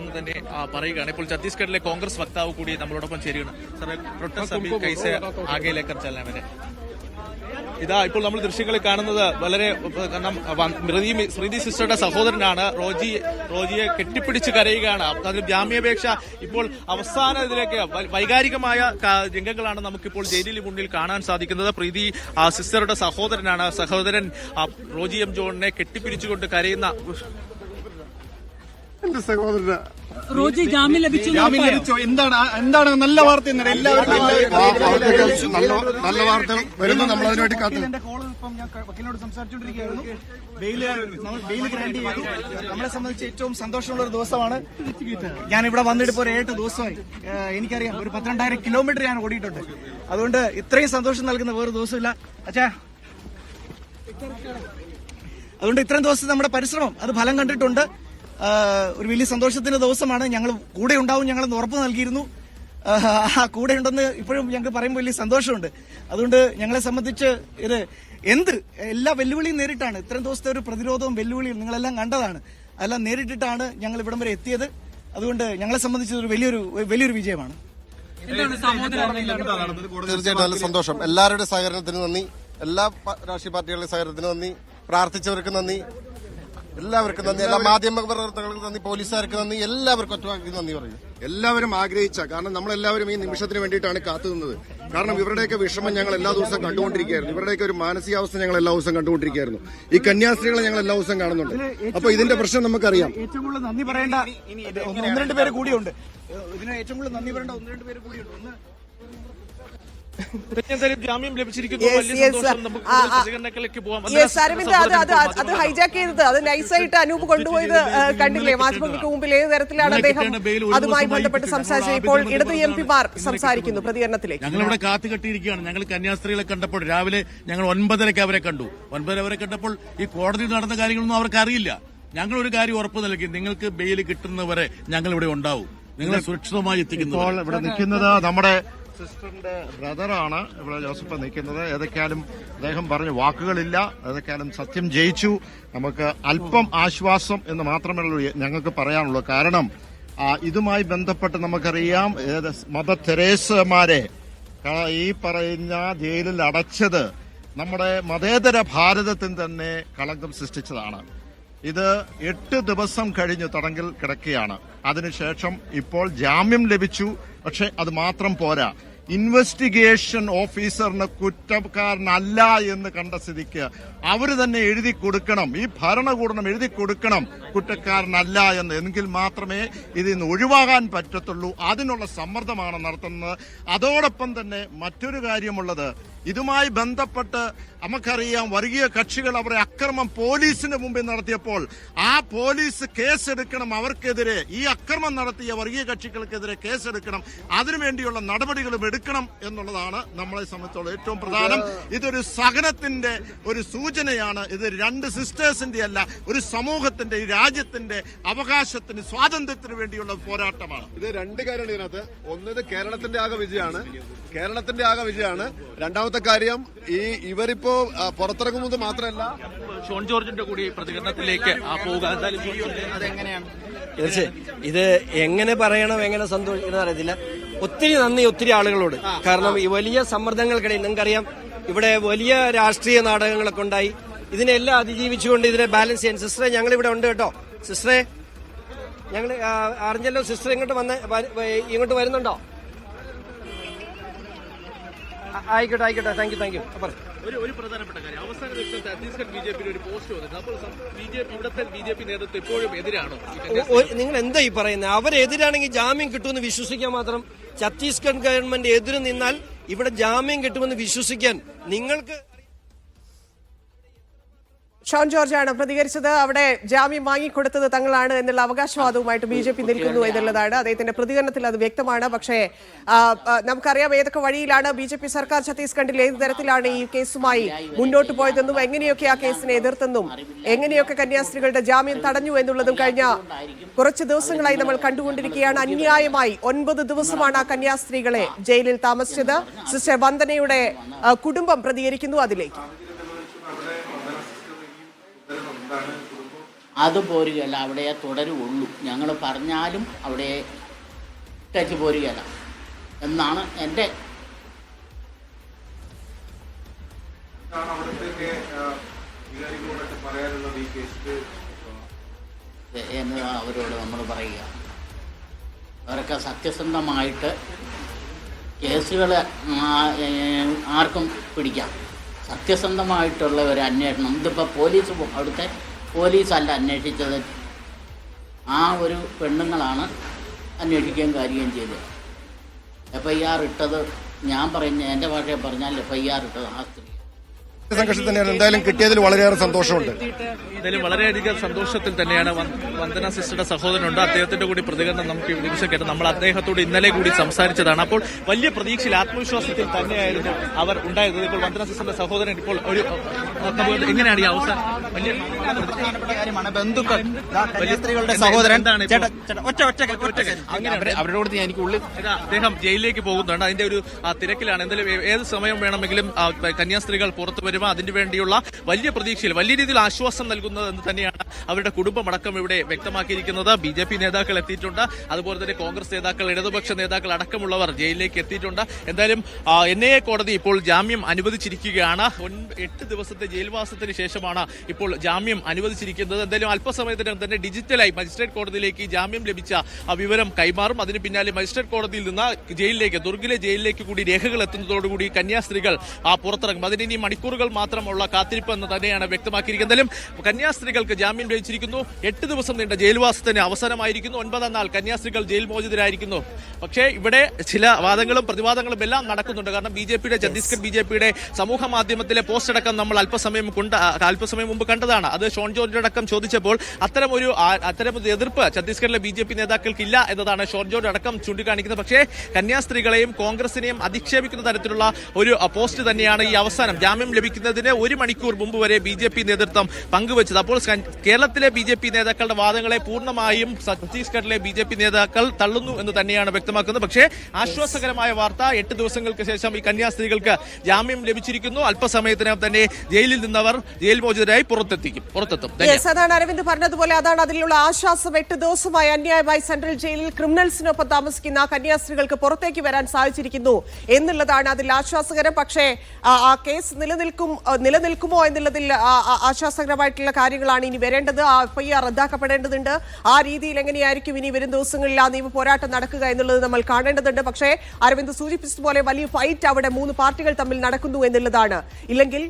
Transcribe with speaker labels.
Speaker 1: എന്ന് തന്നെ പറയുകയാണ്. ഇപ്പോൾ ഛത്തീസ്ഗഡിലെ കോൺഗ്രസ് വക്താവ് കൂടി നമ്മളോടൊപ്പം ചേരുകയാണ്. സാറേ, പ്രൊട്ടസ്റ്റ് അഭി കൈസെ ആകെ ലേക്കർ ചലനെ വരെ ഇതാ ഇപ്പോൾ നമ്മൾ ദൃശ്യങ്ങളിൽ കാണുന്നത് വളരെ സ്മൃതി സിസ്റ്ററുടെ സഹോദരനാണ്. റോജിയെ കെട്ടിപ്പിടിച്ച് കരയുകയാണ്. അതിന് ജാമ്യാപേക്ഷ ഇപ്പോൾ അവസാന ഇതിലേക്ക് വൈകാരികമായ രംഗങ്ങളാണ് നമുക്കിപ്പോൾ ജയിലിന് മുന്നിൽ കാണാൻ സാധിക്കുന്നത്. പ്രീതി സിസ്റ്ററുടെ സഹോദരൻ റോജി എം ജോണിനെ കെട്ടിപ്പിടിച്ചുകൊണ്ട് കരയുന്ന
Speaker 2: എന്റെ സഹോദരൻ
Speaker 3: റോജി ജാമ്യം ലഭിച്ചു.
Speaker 2: എന്താണ് നല്ല വാർത്ത? നല്ല വാർത്ത വരുന്നു. നമ്മൾ അതിനുവേണ്ടി കാത്തു.
Speaker 4: എന്റെ കോൾ ഇപ്പം ഞാൻ വക്കീലിനോട് സംസാരിച്ചുകൊണ്ടിരിക്കുകയായിരുന്നു. ബെയിൽ ഗ്രാന്റ് ചെയ്തു. നമ്മളെ സംബന്ധിച്ച് ഏറ്റവും സന്തോഷമുള്ള ഒരു ദിവസമാണ്. ഞാൻ ഇവിടെ വന്നിട്ട് ഇപ്പോൾ 7 ദിവസമായി. എനിക്കറിയാം, ഒരു 12,000 കിലോമീറ്റർ ഞാൻ ഓടിയിട്ടുണ്ട്. അതുകൊണ്ട് ഇത്രയും സന്തോഷം നൽകുന്ന വേറെ ദിവസമില്ല അച്ഛാ. അതുകൊണ്ട് ഇത്രയും ദിവസം നമ്മുടെ പരിശ്രമം അത് ഫലം കണ്ടിട്ടുണ്ട്. ഒരു വലിയ സന്തോഷത്തിന്റെ ദിവസമാണ്. ഞങ്ങൾ കൂടെ ഉണ്ടാവും, ഞങ്ങളെന്ന് ഉറപ്പ് നൽകിയിരുന്നു. ആ കൂടെ ഉണ്ടെന്ന് ഇപ്പോഴും ഞങ്ങൾക്ക് പറയുമ്പോൾ വലിയ സന്തോഷമുണ്ട്. അതുകൊണ്ട് ഞങ്ങളെ സംബന്ധിച്ച് ഇത് എല്ലാ വെല്ലുവിളിയും നേരിട്ടാണ്. ഇത്രയും ദിവസത്തെ ഒരു പ്രതിരോധവും വെല്ലുവിളിയും നിങ്ങളെല്ലാം കണ്ടതാണ്. അതെല്ലാം നേരിട്ടിട്ടാണ് ഞങ്ങൾ ഇവിടം വരെ എത്തിയത്. അതുകൊണ്ട് ഞങ്ങളെ സംബന്ധിച്ച് ഒരു വലിയൊരു വിജയമാണ്.
Speaker 2: തീർച്ചയായിട്ടും നല്ല സന്തോഷം. എല്ലാവരുടെ സഹകരണത്തിന് നന്ദി. എല്ലാ രാഷ്ട്രീയ പാർട്ടികളുടെ സഹകരണത്തിന് നന്ദി. പ്രാർത്ഥിച്ചവർക്ക് നന്ദി. എല്ലാവർക്കും നന്ദി. എല്ലാ മാധ്യമ പ്രവർത്തകർക്ക് നന്ദി. പോലീസുകാർക്ക് നന്ദി. എല്ലാവർക്കും ഒറ്റവാക്കി നന്ദി പറയും. എല്ലാവരും ആഗ്രഹിച്ച, കാരണം നമ്മളെല്ലാവരും ഈ നിമിഷത്തിന് വേണ്ടിയിട്ടാണ് കാത്തുനിന്നത്. കാരണം ഇവരുടെയൊക്കെ വിഷമം ഞങ്ങൾ എല്ലാ ദിവസവും കണ്ടുകൊണ്ടിരിക്കുകയായിരുന്നു. ഇവരുടെയൊക്കെ ഒരു മാനസികാവസ്ഥ ഞങ്ങൾ എല്ലാ ദിവസവും കണ്ടുകൊണ്ടിരിക്കുകയായിരുന്നു. ഈ കന്യാസ്ത്രീകളെ ഞങ്ങൾ എല്ലാ ദിവസവും കാണുന്നുണ്ട്. അപ്പൊ ഇതിന്റെ പ്രശ്നം നമുക്കറിയാം.
Speaker 4: ഏറ്റവും കൂടുതൽ നന്ദി പറയേണ്ട 1-2 പേര് കൂടിയുണ്ട്. ഇതിന് ഏറ്റവും കൂടുതൽ നന്ദി പറയേണ്ട 1-2 പേര് കൂടിയുണ്ട്.
Speaker 1: ജാമ്യം ലഭിച്ചിരിക്കുന്നു.
Speaker 5: അത് ഹൈജാക്ക് ചെയ്തത്, അത് നൈസായിട്ട് അനൂപ് കൊണ്ടുപോയത് കണ്ടില്ലേ? മാധ്യമങ്ങൾക്ക് മുമ്പിൽ ഏത് തരത്തിലാണ് അദ്ദേഹം അതുമായി ബന്ധപ്പെട്ട് സംസാരിച്ചത്. ഇപ്പോൾ ഇടത് MP-മാർ സംസാരിക്കുന്നു പ്രതികരണത്തിലേക്ക്.
Speaker 6: ഞങ്ങളിവിടെ കാത്തുകെട്ടിയിരിക്കുകയാണ്. ഞങ്ങൾ കന്യാസ്ത്രീകളെ കണ്ടപ്പോൾ രാവിലെ ഞങ്ങൾ 9:30 അവരെ കണ്ടു. 9 അവരെ കണ്ടപ്പോൾ ഈ കോടതിയിൽ നടന്ന കാര്യങ്ങളൊന്നും അവർക്ക് അറിയില്ല. ഞങ്ങളൊരു കാര്യം ഉറപ്പ് നൽകി, നിങ്ങൾക്ക് ബെയിൽ കിട്ടുന്നവരെ ഞങ്ങൾ ഇവിടെ ഉണ്ടാവും, നിങ്ങളെ സുരക്ഷിതമായി എത്തിക്കുന്നു.
Speaker 2: ഇപ്പോൾ ഇവിടെ നിൽക്കുന്നത് നമ്മുടെ സിസ്റ്ററിന്റെ ബ്രദറാണ്. ഇവിടെ ജോസഫ് നിൽക്കുന്നത്. ഏതൊക്കെയാലും അദ്ദേഹം പറഞ്ഞ വാക്കുകളില്ല. ഏതൊക്കെയാലും സത്യം ജയിച്ചു. നമുക്ക് അല്പം ആശ്വാസം എന്ന് മാത്രമേ ഞങ്ങൾക്ക് പറയാനുള്ളൂ. കാരണം ഇതുമായി ബന്ധപ്പെട്ട് നമുക്കറിയാം, മദർ തെരേസമാരെ ഈ പറയുന്ന ജയിലിൽ അടച്ചത് നമ്മുടെ മതേതര ഭാരതത്തിന് തന്നെ കളങ്കം സൃഷ്ടിച്ചതാണ്. ഇത് 8 ദിവസം കഴിഞ്ഞ് തടങ്കിൽ കിടക്കുകയാണ്. അതിനുശേഷം ഇപ്പോൾ ജാമ്യം ലഭിച്ചു. പക്ഷെ അത് മാത്രം പോരാ. ഇൻവെസ്റ്റിഗേഷൻ ഓഫീസറിന് കുറ്റക്കാരനല്ല എന്ന് കണ്ട സ്ഥിതിക്ക് അവർ തന്നെ എഴുതി കൊടുക്കണം, ഈ ഭരണകൂടം എഴുതി കൊടുക്കണം കുറ്റക്കാരനല്ല എന്ന്. എങ്കിൽ മാത്രമേ ഇതിൽ നിന്ന് ഒഴിവാകാൻ പറ്റത്തുള്ളൂ. അതിനുള്ള സമ്മർദ്ദമാണ് നടത്തുന്നത്. അതോടൊപ്പം തന്നെ മറ്റൊരു കാര്യമുള്ളത്, ഇതുമായി ബന്ധപ്പെട്ട് നമുക്കറിയാം, വർഗീയ കക്ഷികൾ അവരുടെ അക്രമം പോലീസിന് മുമ്പിൽ നടത്തിയപ്പോൾ ആ പോലീസ് കേസെടുക്കണം. അവർക്കെതിരെ, ഈ അക്രമം നടത്തിയ വർഗീയ കക്ഷികൾക്കെതിരെ കേസെടുക്കണം. അതിനുവേണ്ടിയുള്ള നടപടികളും എടുക്കണം എന്നുള്ളതാണ് നമ്മളെ സംബന്ധിച്ചുള്ള ഏറ്റവും പ്രധാനം. ഇതൊരു സഹനത്തിന്റെ ഒരു സൂചനയാണ്. ഇത് 2 സിസ്റ്റേഴ്സിന്റെ അല്ല, ഒരു സമൂഹത്തിന്റെ, ഈ രാജ്യത്തിന്റെ അവകാശത്തിന്, സ്വാതന്ത്ര്യത്തിന് വേണ്ടിയുള്ള പോരാട്ടമാണ്.
Speaker 7: ഇത് 2 കാര്യമാണ് ഇതിനകത്ത്. ഒന്ന്, ഇത് കേരളത്തിന്റെ ആകെ വിജയമാണ്. രണ്ടാമത്തെ കാര്യം, ഇവരിപ്പോ പുറത്തിറങ്ങുന്നത് മാത്രമല്ല,
Speaker 1: ഷോൺ ജോർജിന്റെ കൂടി പ്രതികരണത്തിലേക്ക് പോവുക.
Speaker 4: അതെങ്ങനെയാണ്
Speaker 8: തീർച്ചയായും ഇത് എങ്ങനെ പറയണം, എങ്ങനെ സന്തോഷിക്കണം അറിയത്തില്ല. ഒത്തിരി നന്ദി ഒത്തിരി ആളുകളോട്. കാരണം ഈ വലിയ സമ്മർദ്ദങ്ങൾക്കിടയിൽ നിങ്ങൾക്കറിയാം, ഇവിടെ വലിയ രാഷ്ട്രീയ നാടകങ്ങളൊക്കെ ഉണ്ടായി. ഇതിനെല്ലാം അതിജീവിച്ചുകൊണ്ട് ഇതിനെ ബാലൻസ് ചെയ്യാൻ സിസ്റ്ററെ ഞങ്ങളിവിടെ ഉണ്ട് കേട്ടോ. സിസ്റ്ററെ ഞങ്ങൾ അറിഞ്ഞല്ലോ. സിസ്റ്റർ ഇങ്ങോട്ട് വരുന്നുണ്ടോ? ആയിക്കോട്ടെ. Thank you.
Speaker 1: ഒരു പ്രധാനപ്പെട്ട കാര്യം, അവസാന ദിവസം ഛത്തീസ്ഗഡ് BJP ഒരു പോസ്റ്റ് വന്നിട്ടുണ്ട്. അപ്പോൾ ഇവിടുത്തെ BJP നേതൃത്വം ഇപ്പോഴും എതിരാണോ?
Speaker 8: നിങ്ങൾ എന്താ ഈ പറയുന്നത്? അവരെതിരാണെങ്കിൽ ജാമ്യം കിട്ടുമെന്ന് വിശ്വസിക്കാൻ മാത്രം. ഛത്തീസ്ഗഡ് ഗവൺമെന്റ് എതിര് നിന്നാൽ ഇവിടെ ജാമ്യം കിട്ടുമെന്ന് വിശ്വസിക്കാൻ നിങ്ങൾക്ക്.
Speaker 5: ഷോൺ ജോർജാണ് പ്രതികരിച്ചത്. അവിടെ ജാമ്യം വാങ്ങിക്കൊടുത്തത് തങ്ങളാണ് എന്നുള്ള അവകാശവാദവുമായിട്ട് BJP നിൽക്കുന്നു എന്നുള്ളതാണ് അദ്ദേഹത്തിന്റെ പ്രതികരണത്തിൽ അത് വ്യക്തമാണ്. പക്ഷേ നമുക്കറിയാം ഏതൊക്കെ വഴിയിലാണ് BJP സർക്കാർ ഛത്തീസ്ഗഡിൽ ഏത് തരത്തിലാണ് ഈ കേസുമായി മുന്നോട്ട് പോയതെന്നും എങ്ങനെയൊക്കെ ആ കേസിനെ എതിർത്തെന്നും എങ്ങനെയൊക്കെ കന്യാസ്ത്രീകളുടെ ജാമ്യം തടഞ്ഞു എന്നുള്ളതും കഴിഞ്ഞ കുറച്ച് ദിവസങ്ങളായി നമ്മൾ കണ്ടുകൊണ്ടിരിക്കുകയാണ്. അന്യായമായി 9 ദിവസമാണ് ആ കന്യാസ്ത്രീകളെ ജയിലിൽ താമസിച്ചത്. സിസ്റ്റർ വന്ദനയുടെ കുടുംബം പ്രതികരിക്കുന്നു അതിലേക്ക്.
Speaker 9: അത് പോരുകയല്ല, അവിടെ തുടരുള്ളൂ. ഞങ്ങൾ പറഞ്ഞാലും അവിടെ തെറ്റ് പോരുകയല്ല എന്നാണ് എൻ്റെ എന്ന് അവരോട് നമ്മൾ പറയുക. അവരൊക്കെ സത്യസന്ധമായിട്ട് കേസുകൾ ആർക്കും പിടിക്കാം. സത്യസന്ധമായിട്ടുള്ള ഒരു അന്വേഷണം. ഇതിപ്പോൾ അവിടുത്തെ പോലീസല്ല അന്വേഷിച്ചത്, ആ ഒരു പെണ്ണുങ്ങളാണ് അന്വേഷിക്കുകയും കാര്യവും ചെയ്തത്. FIR ഇട്ടത്, ഞാൻ പറയുന്ന എൻ്റെ ഭാഷയിൽ പറഞ്ഞാൽ FIR ഇട്ടത് ആ സ്ത്രീ.
Speaker 2: സംഘർഷം തന്നെയാണ്. എന്തായാലും കിട്ടിയതിൽ വളരെയേറെ സന്തോഷമുണ്ട്.
Speaker 1: എന്തായാലും വളരെയധികം സന്തോഷത്തിൽ തന്നെയാണ്. വന്ദന സിസ്റ്ററുടെ സഹോദരനുണ്ട്, അദ്ദേഹത്തിന്റെ കൂടി പ്രതികരണം നമുക്ക് ഈ നിമിഷം കേട്ട്. നമ്മൾ അദ്ദേഹത്തോട് ഇന്നലെ കൂടി സംസാരിച്ചതാണ്. അപ്പോൾ വലിയ പ്രതീക്ഷയിൽ, ആത്മവിശ്വാസത്തിൽ തന്നെയായിരുന്നു അവർ ഉണ്ടായിരുന്നത്. ഇപ്പോൾ വന്ദന സിസ്റ്ററുടെ സഹോദരൻ ഇപ്പോൾ ഒരു എങ്ങനെയാണ് ഈ അവസാനം വലിയ
Speaker 4: കാര്യമാണ്. ബന്ധുക്കൾ സ്ത്രീകളുടെ സഹോദരൻ
Speaker 1: അവരോട് എനിക്ക് ഉള്ളിൽ അദ്ദേഹം ജയിലിലേക്ക് പോകുന്നുണ്ട്. അതിന്റെ ഒരു തിരക്കിലാണ്. എന്തായാലും ഏത് സമയം വേണമെങ്കിലും കന്യാസ്ത്രീകൾ പുറത്തു വരും. അതിനു വേണ്ടിയുള്ള വലിയ പ്രതീക്ഷയിൽ, വലിയ രീതിയിൽ ആശ്വാസം നൽകുന്നത് എന്ന് തന്നെയാണ് അവരുടെ കുടുംബമടക്കം ഇവിടെ വ്യക്തമാക്കിയിരിക്കുന്നത്. BJP നേതാക്കൾ എത്തിയിട്ടുണ്ട്, അതുപോലെ തന്നെ കോൺഗ്രസ് നേതാക്കൾ, ഇടതുപക്ഷ നേതാക്കൾ അടക്കമുള്ളവർ ജയിലിലേക്ക് എത്തിയിട്ടുണ്ട്. എന്തായാലും NIA കോടതി ഇപ്പോൾ ജാമ്യം അനുവദിച്ചിരിക്കുകയാണ്. 8 ദിവസത്തെ ജയിൽവാസത്തിന് ശേഷമാണ് ഇപ്പോൾ ജാമ്യം അനുവദിച്ചിരിക്കുന്നത്. എന്തായാലും അല്പസമയത്തിനകം തന്നെ ഡിജിറ്റലായി മജിസ്ട്രേറ്റ് കോടതിയിലേക്ക് ജാമ്യം ലഭിച്ച വിവരം കൈമാറും. അതിന് പിന്നാലെ മജിസ്ട്രേറ്റ് കോടതിയിൽ നിന്ന് ജയിലിലേക്ക്, ദുർഗിലെ ജയിലിലേക്ക് കൂടി രേഖകൾ എത്തുന്നതോടുകൂടി കന്യാസ്ത്രീകൾ പുറത്തിറങ്ങും. അതിന് ഇനി മണിക്കൂറുകൾ മാത്രമുള്ള കാത്തിരിപ്പ് എന്ന് തന്നെയാണ് വ്യക്തമാക്കിയിരിക്കുന്നത്. എന്തായാലും കന്യാസ്ത്രീകൾക്ക് ജാമ്യം ലഭിച്ചിരിക്കുന്നു. 8 ദിവസം നീണ്ട ജയിൽവാസത്തിന് അവസാനമായിരിക്കുന്നു. 9ാം നാൾ കന്യാസ്ത്രീകൾ ജയിൽ മോചിതരായിരിക്കുന്നു. പക്ഷേ ഇവിടെ ചില വാദങ്ങളും പ്രതിവാദങ്ങളും എല്ലാം നടക്കുന്നുണ്ട്. കാരണം ഛത്തീസ്ഗഡ് BJPയുടെ സമൂഹ മാധ്യമത്തിലെ പോസ്റ്റ് അടക്കം നമ്മൾ അല്പസമയം മുമ്പ് കണ്ടതാണ്. അത് ഷോൺ ജോർജ് അടക്കം ചോദിച്ചപ്പോൾ അത്തരമൊരു എതിർപ്പ് ഛത്തീസ്ഗഡിലെ BJP നേതാക്കൾക്കില്ല എന്നതാണ് ഷോൺ ജോർജ് അടക്കം ചൂണ്ടിക്കാണിക്കുന്നത്. പക്ഷേ കന്യാസ്ത്രീകളെയും കോൺഗ്രസിനെയും അധിക്ഷേപിക്കുന്ന തരത്തിലുള്ള ഒരു പോസ്റ്റ് തന്നെയാണ് ഈ അവസാനം ജാമ്യം ലഭിക്കുന്നതിന് 1 മണിക്കൂർ മുമ്പ് വരെ BJP നേതൃത്വം പങ്കുവച്ചത്. അപ്പോൾ കേരളത്തിലെ BJP നേതാക്കളുടെ വാദങ്ങളെ പൂർണ്ണമായും ഛത്തീസ്ഗഡിലെ BJP നേതാക്കൾ തള്ളുന്നു എന്ന് തന്നെയാണ് വ്യക്തമാക്കുന്നത്. പക്ഷേ ആശ്വാസകരമായ വാർത്ത, 8 ദിവസങ്ങൾക്ക് ശേഷം ഈ കന്യാസ്ത്രീകൾക്ക് ജാമ്യം ലഭിച്ചിരിക്കുന്നു. അല്പസമയത്തിനകം തന്നെ ജയിലിൽ നിന്നവർ ജയിൽ മോചിതരായി പുറത്തെത്തും.
Speaker 5: അതാണ് അരവിന്ദ് പറഞ്ഞതുപോലെ, അതാണ് അതിലുള്ള ആശ്വാസം. 8 ദിവസമായി അന്യായമായി സെൻട്രൽ ജയിലിൽ ക്രിമിനൽസിനൊപ്പം താമസിക്കുന്ന കന്യാസ്ത്രീകൾക്ക് പുറത്തേക്ക് വരാൻ സാധിച്ചിരിക്കുന്നു എന്നുള്ളതാണ് അതിൽ ആശ്വാസകരം. പക്ഷേ ആ കേസ് നിലനിൽക്കുമോ എന്നുള്ളതിൽ ആശ്വാസകരമായിട്ടുള്ള കാര്യങ്ങളാണ് ഇനി വരേണ്ടത്. ആ FIR റദ്ദാക്കപ്പെടേണ്ടതുണ്ട്. ആ രീതിയിൽ എങ്ങനെയായിരിക്കും ഇനി വരും ദിവസങ്ങളിൽ ആ നിയമ പോരാട്ടം നടക്കുക എന്നുള്ളത് നമ്മൾ കാണേണ്ടതുണ്ട്. പക്ഷേ അരവിന്ദ് സൂചിപ്പിച്ചതുപോലെ വലിയ ഫൈറ്റ് അവിടെ 3 പാർട്ടികൾ തമ്മിൽ നടക്കുന്നു എന്നുള്ളതാണ്. ഇല്ലെങ്കിൽ